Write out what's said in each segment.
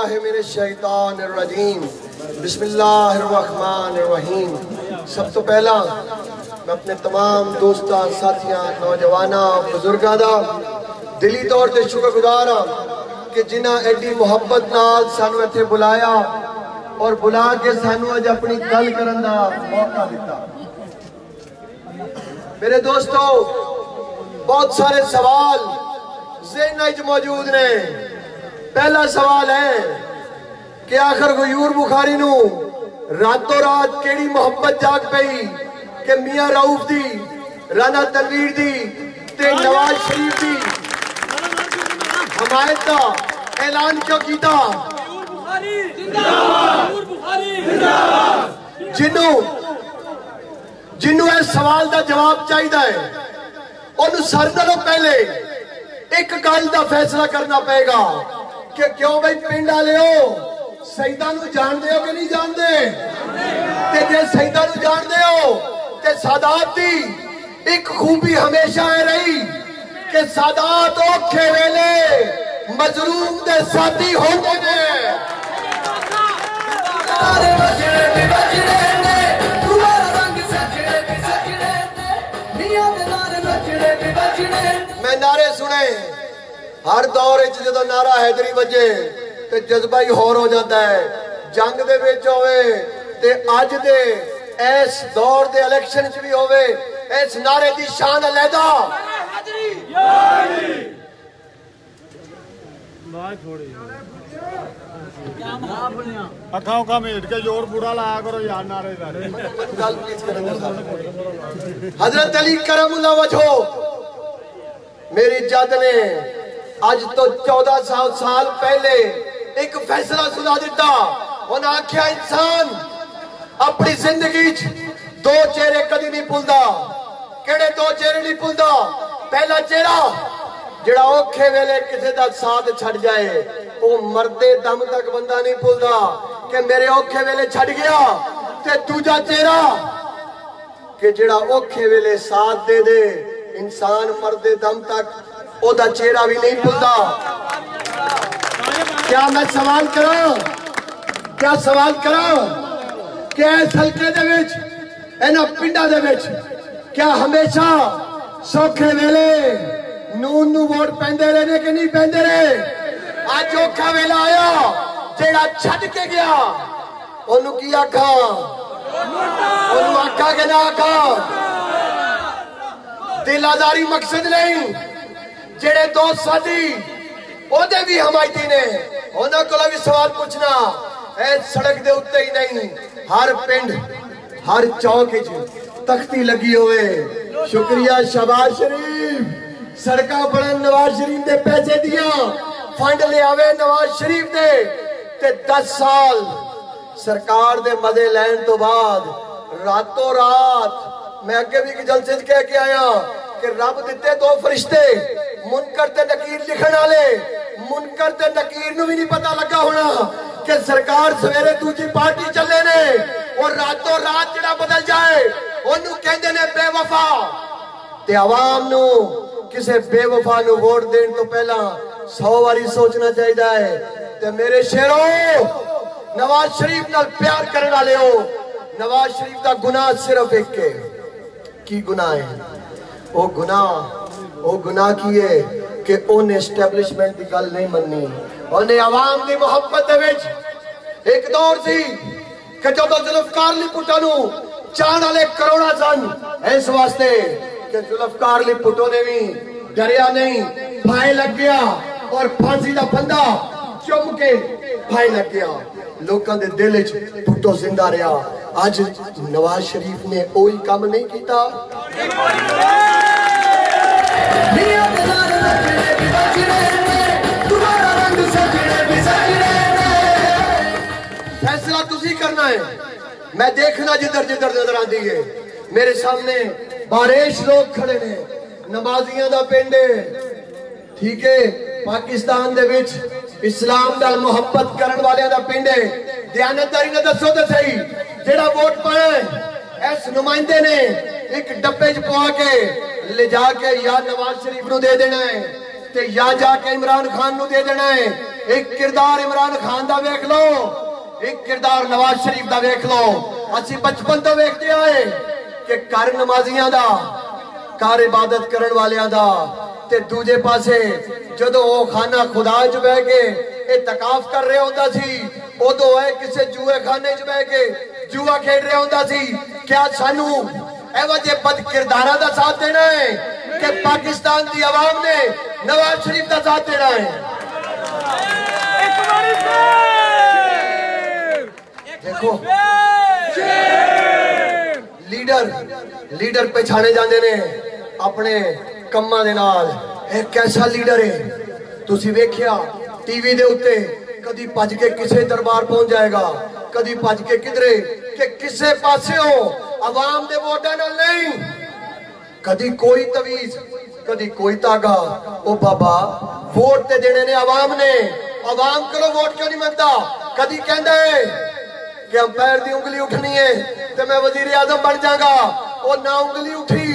बिल्लाहि मिनश्शैतानिर्रजीम बिस्मिल्लाहिर्रहमानिर्रहीम। सब तो पहला मैं अपने तमाम दोस्तां साथियां नौजवाना बुजुर्गां दा दिली तौर ते शुक्रगुजार हाँ कि जिन्हां एडी मुहब्बत नाल सानू इत्थे बुलाया और बुला के सानू अज अपनी गल करन दा मौका दिता। मेरे दोस्तों, बहुत सारे सवाल ज़हन विच मौजूद ने। पहला सवाल है कि आखिर गयूर बुखारी नू रातों रात केड़ी मोहब्बत जाग पई कि मियां रऊफ दी, राना तनवीर दी ते नवाज शरीफ दी हमायत का ऐलान क्यों किया? जिन्नू इस सवाल का जवाब चाहिए है उन्हें सारे नालों पहले एक गल का फैसला करना पड़ेगा कि क्यों भाई पिंड वाले हो शहीदां नूं जानदे हो कि नहीं जानते? ते जे शहीदां नूं जानदे हो ते सादात दी एक खूबी हमेशा है रही कि सादात औखे वेले मजलूम दे साथी होंदे ने। मैं नारे सुने हर दौर जो नारा हैदरी वजे ते जज्बा ही होर हो जाता है। जंग दे विच होवे ते अज दे इस दौर दे इलेक्शन च भी होवे, इस नारे दी शान अलहदा। अखाओं का मेट के जोर बुरा लाया करो यार नारे। हजरत अली करमुल्लाह वजहो मेरी जद ने आज तो 14 साल पहले एक फैसला सुना दिता। उन्हें आख्या इंसान अपनी जिंदगी दो चेहरे कदी नहीं भूलता। केड़े दो चेहरे नहीं भूलता? पहला चेहरा जिहड़ा औखे वेले किसी का साथ छड़ जाए, वो मरदे दम तक बंदा नहीं भूलता कि मेरे औखे वेले छड़ गया। ते दूजा चेहरा कि जिहड़ा औखे वेले साथ दे दे, इंसान मरदे दम तक ओदा चेहरा भी नहीं भूलता। क्या मैं सवाल करा? क्या सवाल करा कि इस हल्के दे विच, इन्हां पिंडां दे विच क्या हमेशा सौखे वेले नून नू वोट पैंदे रहे कि नहीं पैंदे रहे? अज औखा वेला आया, जेड़ा छड्ड के गया ओनू की आखा? ओनू आखा के ना आखा? दिल आजारी मकसद नहीं। जेड़े दोस्त साथी ओदे भी हमायती ने, उन्हां कोलों भी सवाल पूछना। इस सड़क दे उत्ते ही नहीं, हर पिंड हर चौक विच तख्ती लगी होवे, शुक्रिया शहबाज शरीफ सड़का बनन नवाज शरीफ दे पैसे दिया फंड ले आवे नवाज शरीफ दे। ते 10 साल सरकार दे मजे लैन तो बाद रातों रात मैं अगे भी एक जलसे कह के आया कि रब दिते दो फरिश्ते मुनकर ते नकीर लिखण वाले। मुनकर ते नकीर नूं भी नहीं पता लगा होना कि सरकार सवेरे दूजी पार्टी चले ने और रातों रात जिहड़ा बदल जाए ओनू कहंदे ने बेवफा। ते आवाम नूं किसे बेवफा नूं वोट देण तो पहला 100 बारी सोचना चाहिए है। ते मेरे शेरों, नवाज शरीफ नाल प्यार करने वाले हो, नवाज शरीफ का गुनाह सिर्फ एक है। की गुनाह है? वो गुनाह की है कि उन्हें एस्टैब्लिशमेंट की गल नहीं मननी। उन्हें आवाम की मुहब्बत दे विच एक दौर सी कि जो जुल्फकार अली भुट्टो नूं चाहण वाले करोड़ा सन, इस वास्ते कि जुल्फकार अली भुट्टो ने भी डरिया नहीं, फाहे लग गया और फांसी का फंदा चुम के फाहे लग गया। लोगों के दिल च भुट्टो जिंदा रहा। आज नवाज शरीफ ने कोई काम नहीं किया। फैसला तुसी करना है, मैं देखना जिधर जिधर नजर आती है। मेरे सामने बारेश लोग खड़े ने, नमाजियां दा पिंड है, ठीक है, पाकिस्तान दे विच इस्लाम नाल मुहब्बत करन वालियां दा पिंड है। दयानतदारी ने दसो तो सही, जेड़ा वोट पाना है इस नुमाइंदे ने एक डब्बे च पवा के ले जाके या नवाज शरीफ नूं दे देना है ते या जाके इमरान खान नूं दे देना है। एक किरदार इमरान खान दा वेख लो, एक किरदार नवाज शरीफ दा वेख लो। असी बचपन तो वेखते आए कि घर नमाजियां दा, घर इबादत करन वालियां दा, ते दूजे पासे जदों वो खाना खुदा च बह के इतकाफ कर रहा होंदा सी, उदों है किसी जुए खाने च बह के जुआ खेड रहा होंदा सी। क्या सानू एवं जे बद किरदारां दा साथ देना है कि पाकिस्तान की आवाम ने नवाज शरीफ का साथ देना है? देखो लीडर पछाणे जाते ने अपने कम्मां दे नाल। एक कैसा लीडर है तुसी वेख्या टीवी दे उत्ते, कदी भज के किसे दरबार पहुंच जाएगा, कदी भज के किधरे कि किसे पासे हो आवाम दे वोटां नाल नहीं, कदी कोई तवीज कदी कोई तागा। ओ बाबा वोट ते देने ने आवाम ने, आवाम को वोट क्यों नहीं मंगता? कदी कहंदा है कि अंपायर दी उंगली उठनी है तो मैं वजीर आजम बन जाऊंगा, ओ ना उंगली उठी,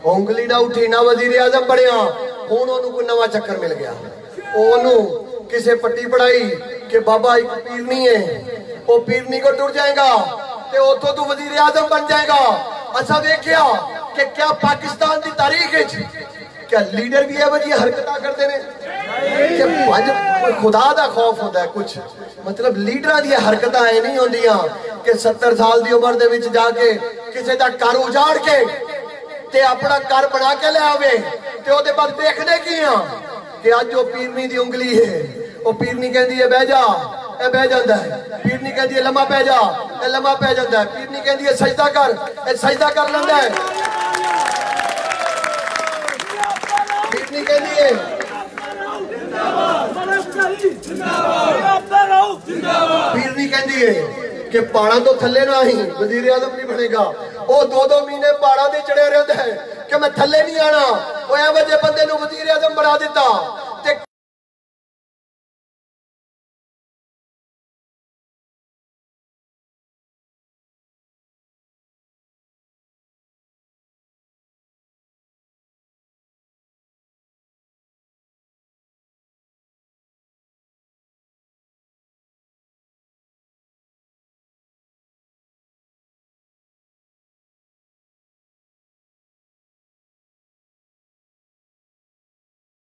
उंगली ना उठी, ना वजीर आजम बनया। हुण ओनू कोई नवा चक्कर मिल गया, ओनू किसे पट्टी पढ़ाई कि बाबा एक पीरनी है, वो पीरनी को टुर जाएगा ते उतो तू वजीर आजम बन जाएगा। असा वेख्या कि क्या पाकिस्तान की तारीख क्या लीडर भी एवं जी हरकत करते हैं? खुदा का खौफ होता है कुछ, मतलब लीडर दी हरकत ऐ नहीं होंदियां कि 70 साल की उम्र दे विच जाके किसी का घर उजाड़ के ते अपना घर बना के ले आवे ते ओदे बाद देखने की कि अज वो पीरनी दी उंगली है, वो पीरनी कहती है बह जा, ए बह जाता है, पीरनी कहती है लम्मा पै जा, ए लम्मा पै जाता है, पीरनी कहती है सजदा कर, ए सजदा कर लेंदा है, पीरनी कहती है पीरनी कहती है कि पहाड़ा तो थले ना ही वजीर आजम नहीं बनेगा। वो 2-2 महीने पहाड़ा से चढ़े रहता है कि मैं थले नहीं आना, वो एवं जे बंदे नूं वजीर आजम बना दिता।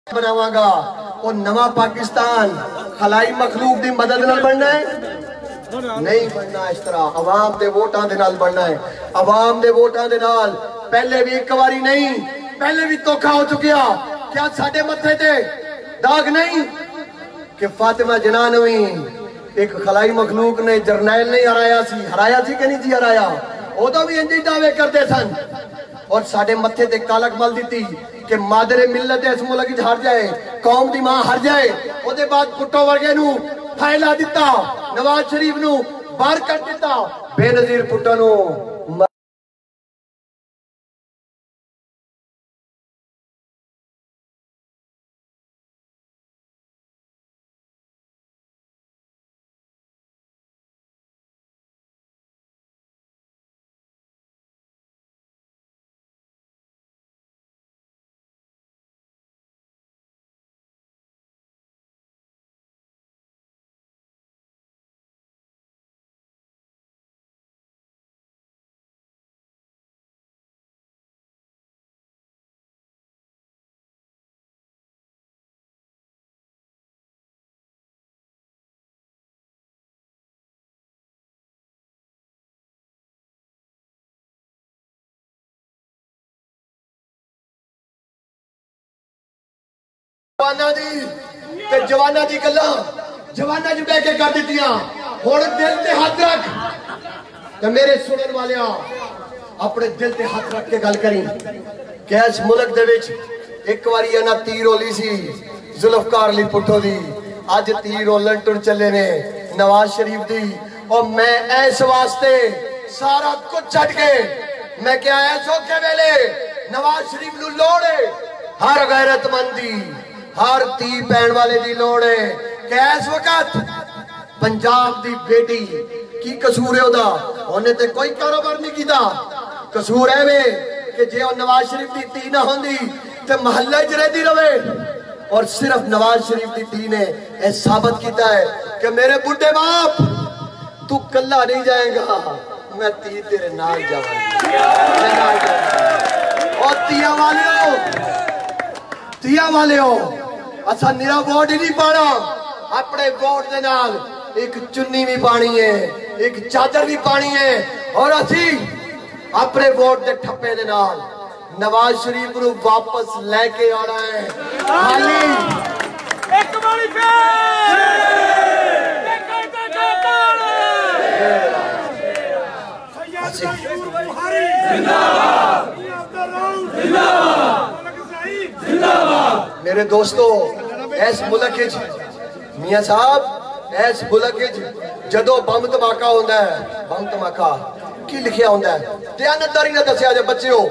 बनावांगा और नवा पाकिस्तान खलाई मखलूक की मदद नाल बनना है, नहीं बनना इस तरह आवाम दे वोटां दे नाल बनना है। आवाम दे वोटां दे नाल पहले भी एक बारी नहीं, पहले भी धोखा हो चुकिया। क्या साडे मथे ते दाग नहीं कि फातिमा जिन्ना नूं एक खलाई मखलूक ने जरनैल नहीं हराया सी कि नहीं जी हराया? उदों भी इंज दावे करते सन और साडे मथे ते कालक मल दी कि मादरे मिलत इस मुल्क हार जाए, कौम दी मां हार जाए। ओदे बाद भुट्टो वर्गे नू फैला दिता, नवाज शरीफ नू बाहर कर दिता, बेनजीर भुट्टो नू जवाना दी गल्लां जवाना च बह के कर दित्तियां। हुण दिल ते हाथ रख ते मेरे सुनन वालिया अपने दिल ते हाथ रख के गल करी कि इस मुल्क दे विच एक बारी इन्हां तीर रोली सी जुल्फकार अली भुट्टो दी, अज तीर रोलन टुर चले ने नवाज शरीफ दी। और मैं इस वास्ते सारा कुछ छड्ड के मैं क्या इस औखे वेले नवाज शरीफ नूं लोड़ है, हर गैरतमंद दी, हर धी भैन वाले दी लोड़ है कि इस वक्त पंजाब दी बेटी की कसूर है ओदा? उन्हें ते कोई कारोबार नहीं कीता। कसूर है वे कि जे नवाज शरीफ दी धी ना होंदी ते महल्ले च रहती रवे, और सिर्फ नवाज शरीफ की धी ने यह साबित किया है कि मेरे बुढ़े बाप तू कला नहीं जाएगा, मैं धी तेरे नाल जाऊंगा। और तिया वाले हो असा निरा वोट ही नहीं पाना, अपने वोट के नाल एक चुन्नी भी पानी है, एक चादर भी पानी है, और असी अपने वोट के ठप्पे के नाल नवाज शरीफ को वापस लेके आना है। खाली एक बारी मेरे दोस्तों, इस मुल्क मियां साहब इस मुल्क जदों बम धमाका होता है, बम धमाका की लिखिया होता है, दयानतदारी ने दसिया जे बच्चों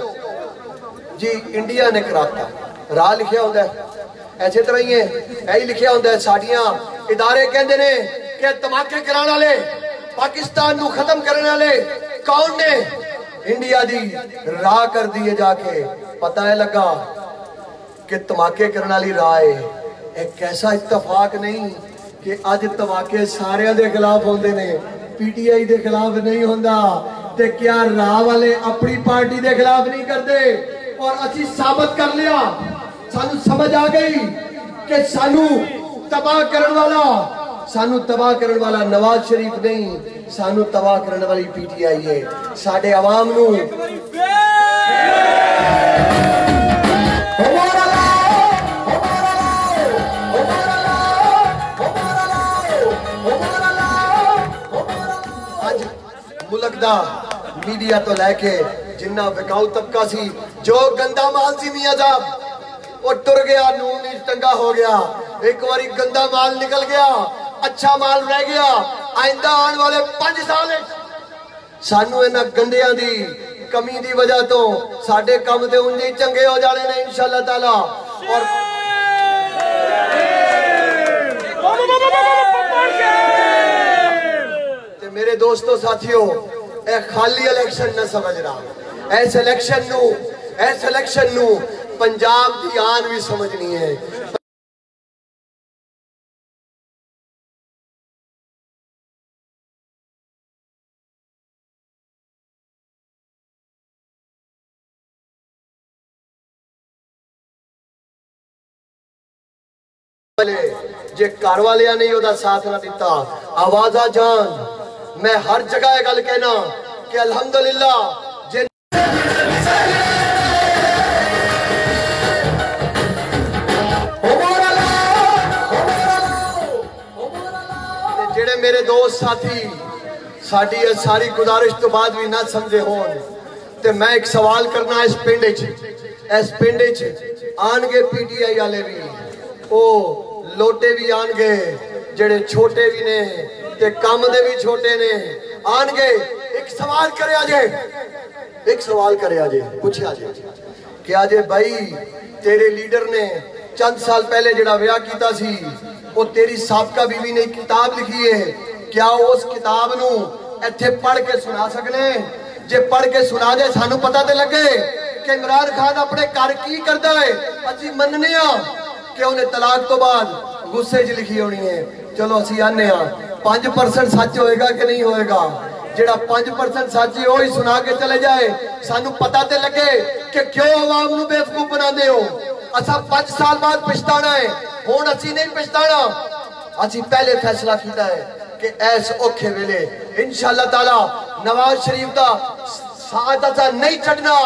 जी इंडिया ने कराता, राह लिखिया होता है। ऐसे तरह ही यही लिखिया होता है, साड़ियां इदारे कहते ने कि धमाके कराने वाले, पाकिस्तान को खत्म करने वाले कौन ने? इंडिया दी राह कर दिए जाके पता है लगा कि धमाके करने वाली राह है। एक ऐसा इत्तफाक नहीं कि अज धमाके सारे दे खिलाफ होंदे ने, पीटीआई दे खिलाफ नहीं होंदा, ते क्या राह वाले अपनी पार्टी दे खिलाफ नहीं करते? और असी साबित कर लिया, सानू समझ आ गई कि सानू तबाह करने वाला नवाज शरीफ नहीं, सानू तबाह करने वाली पीटीआई है। साडे आवाम नू आज मुल्क दा मीडिया तो लैके जिन्ना विकाऊ तबका सी, जो गंदा माल सी मियां साहब वो टुर गया, नून नीच टंगा हो गया। एक बारी गंदा माल निकल गया, अच्छा माल रह गया। आइंदा आने वाले 5 साल सानू इन्हां गंदियां दी कमी दी वजह तो साडे काम ते उंज ही चंगे हो जाने ने इंशाअल्लाह ताला। और ते मेरे दोस्तों साथियों, ए खाली इलेक्शन न समझना, इस इलेक्शन नू पंजाब की आन भी समझनी है। जे घर वाले नहीं ओदा साथ ना दिता, आवाजा जान मैं हर जगह गल कहना कि अल्हम्दुलिल्लाह जे जेड़े मेरे दोस्त साथी साडी सारी गुजारिश तो बाद भी ना समझे होन, ते मैं एक सवाल करना, इस पिंड आनगे पीटीआई वाले भी, ओ लोटे भी आनगे, जेड़े छोटे भी ने ते काम दे भी छोटे ने आनगे। एक सवाल करे आजे पूछे आजे कि आजे भाई तेरे लीडर ने चंद साल पहले जेड़ा ब्याह कीता सी, वो तेरी साबका बीवी ने किताब लिखी है, क्या उस किताब नू इत्थे पढ़ के सुना सकने? जे पढ़ के सुना दे सानू पता ते लगे कि इमरान खान अपने घर की करता है। असी मनने कि उन्हें तलाक तो बाद गुस्से च लिखी होनी है। चलो असी आने 5% सच होएगा कि नहीं होएगा? जेड़ा 5% सच है वही सुना के चले जाए, सानू पता ते लगे कि क्यों अवाम नू बेवकूफ बनाते हो। असा 5 साल बाद पछताना है, हुण असी नहीं पछताना। असी पहले फैसला किया है कि ऐस औखे वेले इंशाअल्लाह ताला नवाज शरीफ का साथ असा नहीं छड्डना।